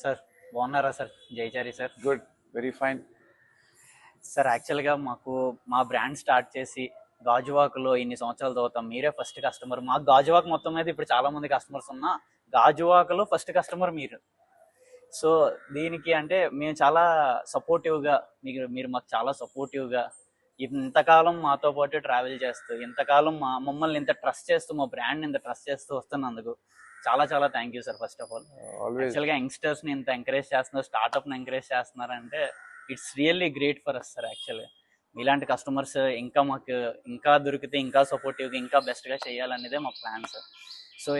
Sir బాగున్నారా sir? Jaichari sir. Good, very fine. Sir యాక్చువల్గా మా బ్రాండ్ స్టార్ట్ చేసి గాజువాకలో ఇన్ని సంవత్సరాల తర్వాత మీరే ఫస్ట్ కస్టమర్. మాకు గాజువాక మొత్తం మీద ఇప్పుడు చాలా మంది కస్టమర్స్ ఉన్నా గాజువాకలో ఫస్ట్ కస్టమర్ మీరు. సో దీనికి అంటే మేము చాలా సపోర్టివ్గా మీరు మాకు చాలా సపోర్టివ్గా ఇంతకాలం మాతో పాటు ట్రావెల్ చేస్తూ ఇంతకాలం మమ్మల్ని ఇంత ట్రస్ట్ చేస్తూ మా బ్రాండ్ని ఇంత ట్రస్ట్ చేస్తూ వస్తున్నందుకు చాలా చాలా thank you sir. First of all యాక్చువల్గా యంగ్స్టర్స్ని ఇంత ఎంకరేజ్ చేస్తున్నారు, స్టార్ట్అప్ని ఎంకరేజ్ చేస్తున్నారంటే it's really great for us sir. యాక్చువల్గా ఇలాంటి కస్టమర్స్ ఇంకా మాకు ఇంకా దొరికితే ఇంకా సపోర్టివ్గా ఇంకా బెస్ట్గా చేయాలనేదే మా ప్లాన్ సార్. సో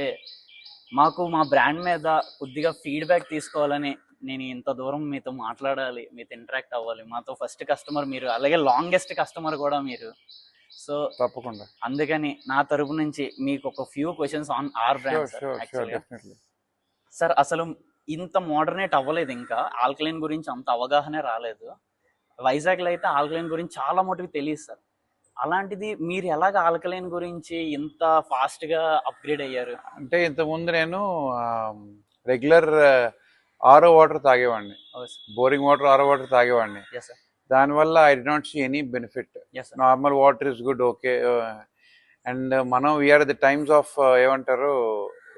మాకు మా బ్రాండ్ మీద కొద్దిగా ఫీడ్బ్యాక్ తీసుకోవాలని నేను ఇంత దూరం మీతో మాట్లాడాలి, మీతో ఇంటరాక్ట్ అవ్వాలి. మాతో ఫస్ట్ కస్టమర్ మీరు, అలాగే లాంగెస్ట్ కస్టమర్ కూడా మీరు. సో తప్పకుండా అందుకని నా తరపు నుంచి మీకు ఒక few questions on our brand. Sir అసలు ఇంత మోడర్నేట్ అవ్వలేదు, ఇంకా ఆల్కలైన్ గురించి అంత అవగాహన రాలేదు. వైజాగ్లో అయితే ఆల్కలైన్ గురించి చాలా మటుకు తెలియదు సార్. అలాంటిది మీరు ఎలాగ ఆల్కలైన్ గురించి ఇంత ఫాస్ట్గా అప్గ్రేడ్ అయ్యారు? అంటే ఇంతకుముందు నేను రెగ్యులర్ ఆరో వాటర్ తాగేవాడిని, బోరింగ్ వాటర్ ఆరో వాటర్ తాగేవాడిని. దానివల్ల I did not see any benefit. Normal water is good, okay. And మనం వీఆర్ ది టైమ్స్ ఆఫ్ ఏమంటారు,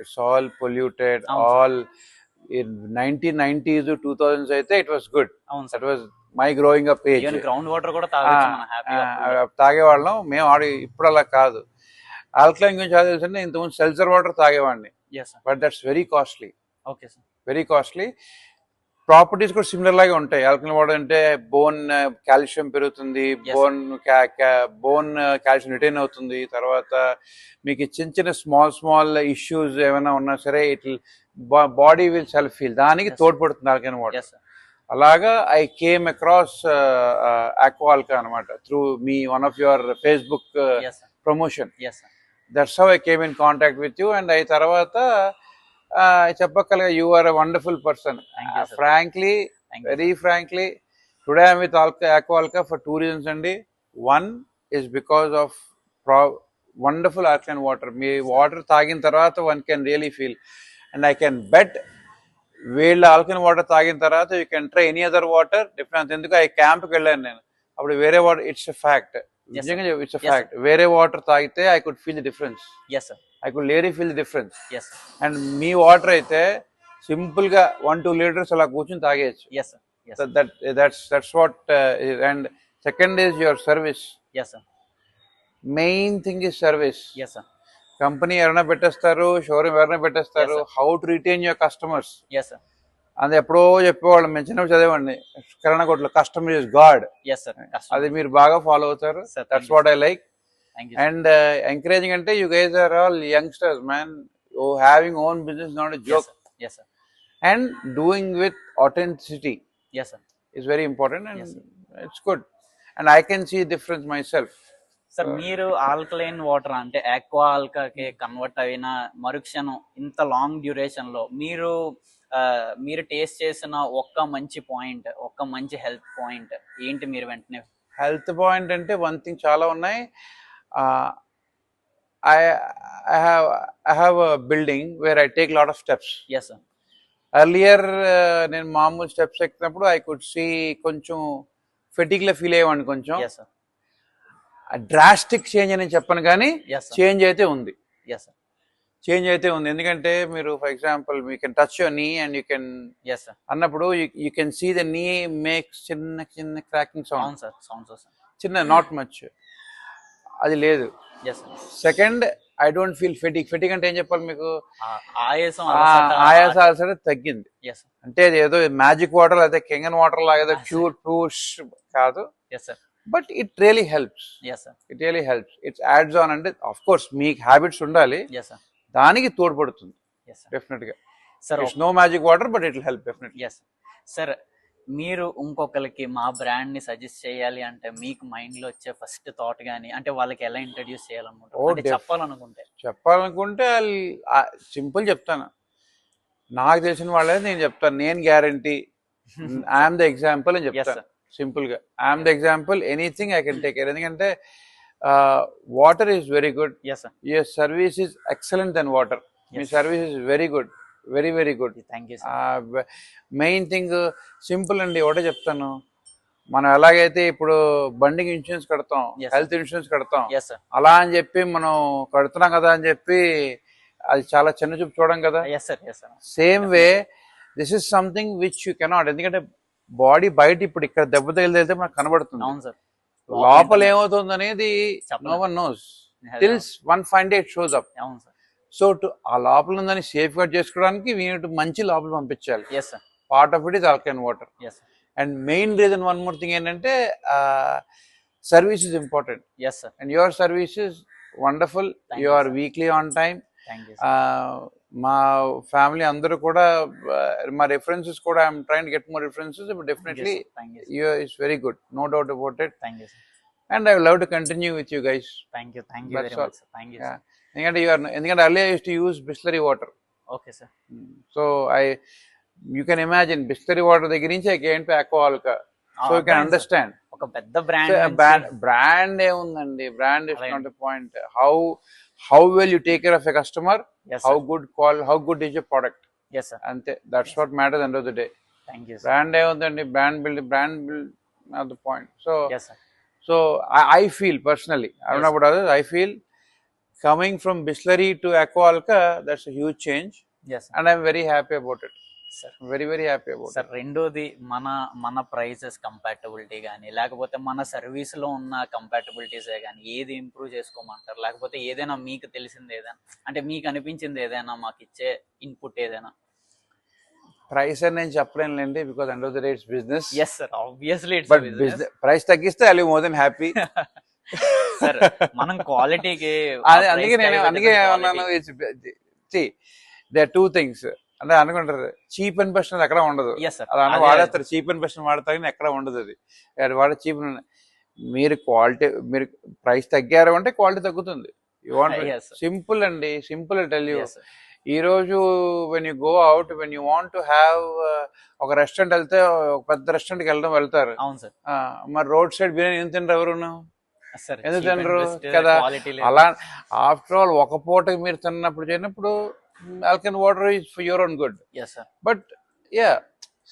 it's all polluted, all 1990s 2000s అయితే it was good. It was my growing up age. Ground water కూడా తాగేవాళ్ళం మేము. ఇప్పుడు అలా కాదు. Alkaline గురించి తెలుసంటే ఇంతకుముందు సెల్సర్ వాటర్ తాగేవాడిని, but that's very costly. Okay sir, very costly. Properties కూడా సిమిలర్ లాగే ఉంటాయి. ఆల్కలైన్ వాటర్ అంటే బోన్ కాల్షియం పెరుగుతుంది, బోన్ కాల్షియం రిటైన్ అవుతుంది. తర్వాత మీకు చిన్న చిన్న స్మాల్ ఇష్యూస్ ఏమైనా ఉన్నా సరే it body will self heal, దానికి తోడ్పడుతుంది ఆల్కలైన్ వాటర్. అలాగా ఐ కేమ్ అక్రాస్ ఆక్వాల్కా అనమాట త్రూ మీ one of your Facebook promotion. That's how I came in contact with you. And అయి తర్వాత చెప్పగలగా you are a wonderful person. Frankly, very frankly, today I'm with ఆక్వాల్కా for 2 reasons అండి. One is because of wonderful alkaline water. మీ water తాగిన తర్వాత one can really feel, and I can bet వీళ్ళ alkaline water తాగిన తర్వాత you can try any other water difference. ఎందుకు ఆ క్యాంప్కి వెళ్ళాను నేను, అప్పుడు వేరే వాటర్, ఇట్స్ ఎ ఫ్యాక్ట్, నిజంగా ఇట్స్ ఎ ఫ్యాక్ట్. వేరే వాటర్ తాగితే I could feel the difference. I could really feel the difference. And మీ వాటర్ అయితే సింపుల్ గా 1-2 liters అలా కూర్చొని తాగేయచ్చు. That's what. And second is your service. Main thing is service. Company ఎవరైనా పెట్టేస్తారు, షోరూమ్ ఎవరైనా పెట్టేస్తారు, how to retain your customers. అది ఎప్పుడో చెప్పేవాళ్ళం, మేము చిన్నప్పుడు చదివండి కిరాణా కొట్లో, కస్టమర్ ఇస్ గాడ్. అది మీరు బాగా ఫాలో అవుతారు. That's what I like. And encouraging అంటే you guys are all youngsters man, having own business not a joke. And doing with authenticity is very important, and it's good, and I can see difference myself. Sir మీరు alkaline water అంటే aqua ఆల్కాకి convert అయిన మరుక్షణం ఇంత long duration లో మీరు taste చేసిన ఒక్క మంచి పాయింట్, ఒక్క మంచి హెల్త్ పాయింట్ ఏంటి? మీరు వెంటనే హెల్త్ పాయింట్ అంటే వన్ థింగ్ చాలా ఉన్నాయి. I have a building where I take lot of steps. Yes sir. Earlier నేను మామూలు స్టెప్స్ ఎక్కినప్పుడు ఐ కుడ్ సీ కొంచెం ఫెటిక్ లా ఫీల్ అయ్యేవాడిని కొంచెం. డ్రాస్టిక్ చేంజ్ అని చెప్పను కానీ చేంజ్ అయితే ఉంది. చేంజ్ అయితే ఉంది. ఎందుకంటే మీరు for example you can touch your నీ అండ్ యూ కెన్ అన్నప్పుడు యూ కెన్ సీ ద నీ మేక్స్ చిన్న చిన్న క్రాకింగ్ సౌండ్, చిన్న, నాట్ మచ్. అది లేదు. సెకండ్, ఐ డోంట్ ఫీల్ ఫెటిక్ అంటే ఏం చెప్పాలి మీకు, ఆయాసం అలసట తగ్గింది. అంటే అది ఏదో మ్యాజిక్ వాటర్ అయితే కెంగన్ వాటర్ లాగా ఏదో క్యూర్ టూష్ కాదు. But it really helps. It really helps. It's adds on. అంటే ఆఫ్ కోర్స్ మీకు హ్యాబిట్స్ ఉండాలి, దానికి తోడ్పడుతుంది డెఫినెట్ గా. It's no magic water but it will help definitely. Sir మీరు ఇంకొకరికి మా బ్రాండ్ ని సజెస్ట్ చేయాలి అంటే మీకు మైండ్ లో వచ్చే ఫస్ట్ థాట్ గానీ, అంటే వాళ్ళకి ఎలా ఇంట్రడ్యూస్ చేయాలనుకుంటారు, చెప్పాలనుకుంటే సింపుల్ చెప్తాను. నాకు తెలిసిన వాళ్ళే నేను చెప్తాను. నేను గ్యారంటీ, ఐఎమ్ ద ఎగ్జాంపుల్ అని చెప్తాను సింపుల్ గా. I'm the example, anything I can take. ఎందుకంటే water is very good. Your service is excellent then water. మీ service is very good. Very very good. Thank you sir. Main thing simple అండి, ఒకటే చెప్తాను. మనం ఎలాగైతే ఇప్పుడు బండికి ఇన్సూరెన్స్ కడతాం, Yes, హెల్త్ ఇన్సూరెన్స్ కడతాం, ఎస్ సార్. అలా అని చెప్పి మనం కడుతున్నాం కదా అని చెప్పి అది చాలా చిన్న చూపు చూడం కదా. Yes sir. Yes sir. Same way this is something which you cannot, ఎందుకంటే బాడీ బయట ఇప్పుడు ఇక్కడ దెబ్బ తగిలితే మనకు కనబడుతుంది, అవును సార్. లోపల ఏమవుతుంది అనేది చెప్పలేం. No one knows till one fine day it shows up. అవును సార్. సో ఆ లోపల ఉందని సేఫ్ గార్డ్ చేసుకోవడానికి వీటి మంచి లోపల పంపించాలి. Yes sir. Part of it is alkaline water. Yes sir. And main reason one more thing ఏంటంటే service is important. Yes sir. And your service is wonderful. Thank you you, are sir. Weekly on time. Thank you sir. మా family అందరూ కూడా మా references కూడా I'm trying get more references, but definitely thank you you is very good, no doubt about it. Thank you sir. And I would love to continue with you guys. Thank you very That's all. Much sir. Thank you Yeah. Sir. ఎందుకంటే early I use to use Bisleri water. Okay sir. So you can imagine Bisleri water దగ్గర నుంచి I came to Alkalica. So you can understand. ఒక పెద్ద brand. Brand ఏముందండి, brand is not a point. How well you take care of a customer, how good is a product, yes sir. అంతే. That's what matters end of the day. Thank you sir. Brand ఏముందండి, brand build not the point. Yes sir. So I feel personally, I don't know about others, I feel coming from Bisleri to Aqualca, that's a huge change, yes and I'm very happy about it. Sir. Very very happy about sir, రెండోది మన prices compatibility కానీ, లేకపోతే మన service లో ఉన్న కంపాటబిలిటీసే కానీ ఏది improve చేసుకోమంటారు, లేకపోతే ఏదైనా మీకు తెలిసింది ఏదైనా, అంటే మీకు అనిపించింది ఏదైనా, మాకు ఇచ్చే ఇన్పుట్ ఏదైనా? ప్రైస్ అని నేను చెప్పలేనులేండి, because end of the day it's business. Yes sir, obviously but price తగ్గిస్తే I will more than happy. Sir, మనం క్వాలిటీకి అందుకే ఏమన్నాను, దే ఆర్ టూ థింగ్స్. అంటే అనుకుంటారు చీప్ అండ్ బెస్ట్ ఎక్కడ ఉండదు. Yes sir. అలా వాడేస్తారు, చీప్ అండ్ బెస్ట్ వాడతారు కానీ ఎక్కడ ఉండదు అది. వాడే చీప్. మీరు క్వాలిటీ, మీరు ప్రైస్ తగ్గారు అంటే క్వాలిటీ తగ్గుతుంది. యూ వాంట్ సింపుల్ అండి, సింపుల్ టెల్ యూ. ఈ రోజు when you go out, when you want to have ఒక రెస్టారెంట్ వెళ్తే, ఒక పెద్ద రెస్టారెంట్కి వెళ్తారు. అవును సార్. మరి రోడ్ సైడ్ బిర్యానీ ఎందుకు తినరు ఎవరును? సార్, ఎందుకు తినరు కదా? అలా ఆఫ్టర్ ఆల్ ఒక పూటకి మీరు తిన్నప్పుడు alkaline water is for your own good. Yes sir. But yeah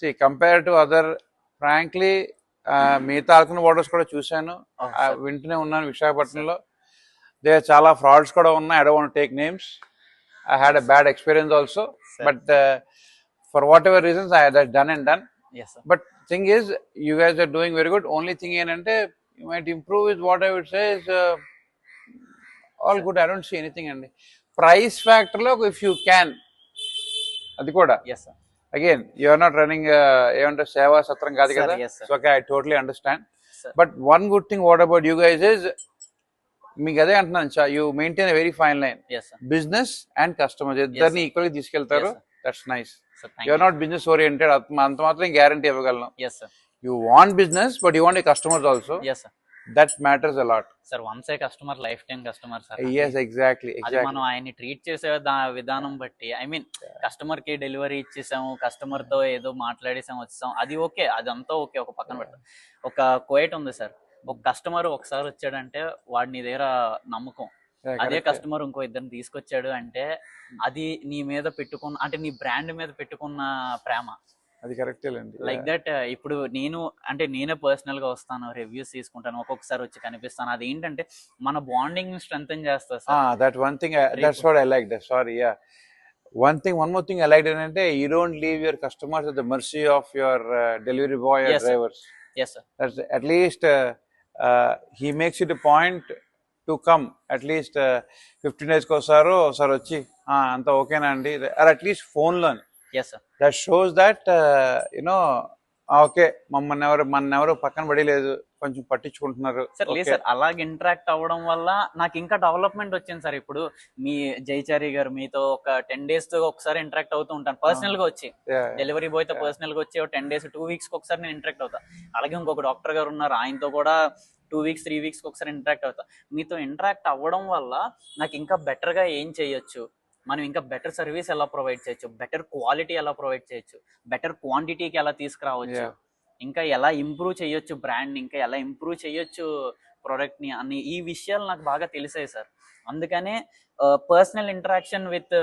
see compare to other, frankly మిగతా ఆల్కలైన్ వాటర్స్ కూడా చూశాను, వింటూనే ఉన్నాను విశాఖపట్నంలో. చాలా ఫ్రాడ్స్ కూడా ఉన్నాయి. I don't want to take names. I had a bad experience also, sir. But for whatever reasons I had done and done. Yes sir. But thing is, you guys are doing very good. Only thing ఏంటంటే you might improve is what I would say is all good. I don't see anything అండి. Price factor లో if you can, అది కూడా. Yes sir. Again, you are not running ఏమంటారు సేవా సత్రం కాదు కదా. Yes sir. So okay, I totally understand. Sir. But one good thing what about you guys is, మీకు అదే అంటున్నాను, you maintain a very fine line. Business and customers ఇద్దరిని equal గా తీసుకెళ్తారు. That's nice. You're not business oriented, అంత మాత్రం guarantee ఇవ్వగలను. You want business but you want a customers also. That matters a lot. Sir, once a customer lifetime customer sir. yes exactly. మనం ఆయన్ని treat చేసే విధానం బట్టి, I mean customer కి delivery ఇచ్చేసాము, కస్టమర్ తో ఏదో మాట్లాడేసాము, వచ్చేసాం, అది ఓకే, అదంతా ఓకే, ఒక పక్కన పెడతాం. ఒక కోయట్ ఉంది సార్, ఒక కస్టమర్ ఒకసారి వచ్చాడంటే వాడి నీ దగ్గర నమ్మకం. అదే కస్టమర్ ఇంకో ఇద్దరిని తీసుకొచ్చాడు అంటే అది నీ మీద పెట్టుకున్న, అంటే నీ బ్రాండ్ మీద పెట్టుకున్న ప్రేమ. అది కరెక్ట్. Like that. ఇప్పుడు నేనే పర్సనల్ గా వస్తాను, రివ్యూస్ తీసుకుంటాను, ఒక్కొక్కసారి వచ్చి కనిపిస్తాను. అది ఏంటంటే మన బాండింగ్ స్ట్రెంథెన్ చేస్తా sir. That one thing, that's what I like. Sorry, yeah, one more thing I liked ఏంటంటే you don't leave your customers at the mercy of your delivery boy or drivers. Yes sir. That's at least he makes it a point to come at least 15 days కి ఒకసారి వచ్చి అంత ఓకేనా అండి, or at least phone లోని. Yes sir. That shows that okay, మన ఎవరు పక్కన పడలేదు, కొంచెం పట్టించుకుంటున్నారు సార్. లేదు సార్, అలాగే ఇంటరాక్ట్ అవ్వడం వల్ల నాకు ఇంకా డెవలప్మెంట్ వచ్చింది సార్. ఇప్పుడు మీ జైచారి గారు మీతో ఒక 10 days తో ఒకసారి ఇంటరాక్ట్ అవుతూ ఉంటాను పర్సనల్ గా వచ్చి. డెలివరీ బాయ్ తో పర్సనల్ గా వచ్చి 10 days 2 weeks కి ఒకసారి నేను ఇంటరాక్ట్ అవుతా. అలాగే ఇంకొక డాక్టర్ గారు ఉన్నారు, ఆయనతో కూడా 2 weeks 3 weeks కి ఒకసారి ఇంటరాక్ట్ అవుతా. మీతో ఇంటరాక్ట్ అవ్వడం వల్ల నాకు ఇంకా బెటర్ గా ఏం చేయొచ్చు, మనం ఇంకా బెటర్ సర్వీస్ ఎలా ప్రొవైడ్ చేయొచ్చు, బెటర్ క్వాలిటీ ఎలా ప్రొవైడ్ చేయొచ్చు, బెటర్ క్వాంటిటీకి ఎలా తీసుకురావచ్చు, ఇంకా ఎలా ఇంప్రూవ్ చేయొచ్చు బ్రాండ్, ఇంకా ఎలా ఇంప్రూవ్ చేయొచ్చు ప్రొడక్ట్ ని అని ఈ విషయాలు నాకు బాగా తెలిసాయి సార్. అందుకనే personal interaction with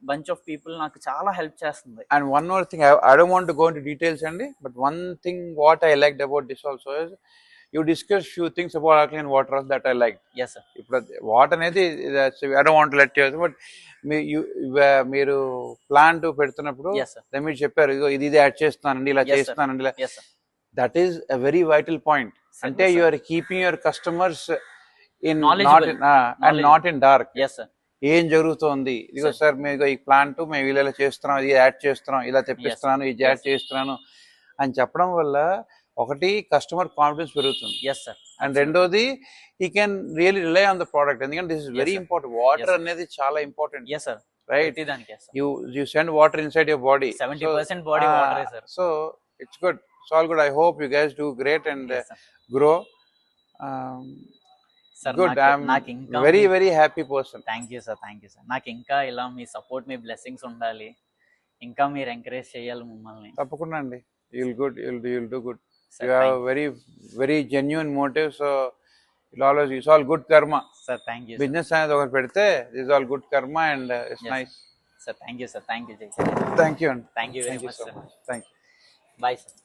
bunch of people నాకు చాలా హెల్ప్ చేస్తుంది. And one more thing, I don't want to go into details, Andy, but one thing what I liked about this also is you discussed few things about alkaline water that I liked. Yes sir. ఇప్పుడు water అనేది I don't want to let you, but మీరు plant పెడుతున్నప్పుడు yes sir. మీరు చెప్పారు ఇదిగో ఇది add చేస్తున్నానండి, ఇలా Yes, sir. చేస్తున్నానండి, yes sir. That is a very vital point. అంటే you are keeping your customers in Knowledgeable. And not in dark. Yes sir. ఏం జరుగుతోంది, ఇదిగో Sir. సార్ మీకు ఈ ప్లాంట్ మేము ఇలా చేస్తున్నాం, ఇది యాడ్ చేస్తున్నాం, ఇలా తెప్పిస్తున్నాను, ఇది యాడ్ Yes. చేస్తున్నాను అని చెప్పడం వల్ల ఒకటి కస్టమర్ కాన్ఫిడెన్స్ పెరుగుతుంది, ఎస్ సార్. అండ్ రెండోది ఈ can really rely on the product. ఎందుకంటే this is Yes, very sir. Important. Water Yes, sir. అనేది చాలా ఇంపార్టెంట్, ఎస్ సార్. రైట్? దానికి yes sir. You send water inside your body. 70% body వాటరే sir. So it's good, it's all good. I hope you guys do great and Yes, sir. Grow. Sir good. I'm నాకు ఇంకా very very happy person. Thank you sir. నాకు ఇంకా ఇలా మీ support, మీ blessings ఉండాలి. ఇంకా మీరు encourage చేయాలి మమ్మల్ని. తప్పకుండా అండి. you'll do good. Sir, You have very very genuine motive, so it's all good karma. Sir thank you Business అనేది ఒకటి పెడితే this is all good karma and it's Yes, nice. Sir. Thank you sir. Thank you Jai. Thank you. Thank you very Thank you much so sir. much. Thank you. Bye sir.